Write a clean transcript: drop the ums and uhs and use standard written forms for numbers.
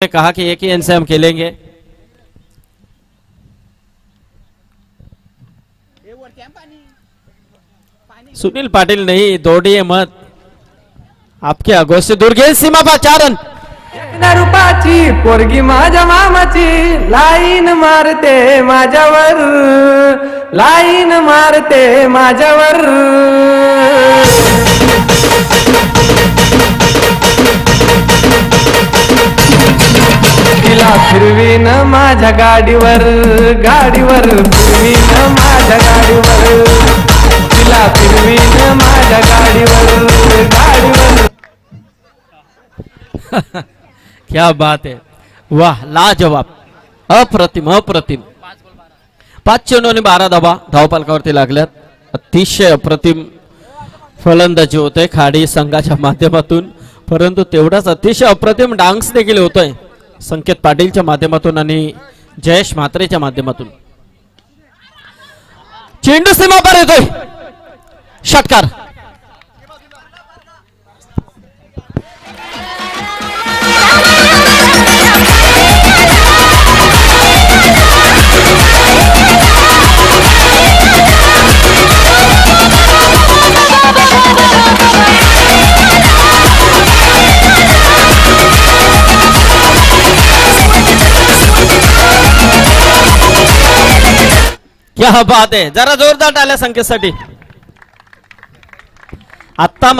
ने कहा कि एक ही एन से हम खेलेंगे। सुनील पाटिल नहीं, दौड़िए मत, आपके आगोश से दूर गेंद सीमा पर 4 रन। रूपाची पोरगी माझ्या मामाची लाईन मारते माझ्यावर, लाईन मारते माझ्यावर। तिला फिरवीन माझ्या गाडीवर, गाडीवर फिरवीन माझ्या गाडीवर, तिला फिरवीन माझ्या गाडीवर, गाडीवर। क्या बात है, वाह, लाजवाब, अप्रतिम अप्रतिम। 5 चेंडूंनी 12 धावा धावफलकावरती लागल्यात। अतिशय अप्रतिम फलंदाजी होते खाडी संघाच्या माध्यमातून, परंतु तेवढाच अतिशय अप्रतिम डान्स देखील होतोय संकेत पाटीलच्या माध्यमातून आणि जयेश म्हात्रेच्या माध्यमातून। चेंडू सीमा पर येतोय, षटकार। क्या बात है, जरा जोरदार टाळ्या संकेतसाठी। आता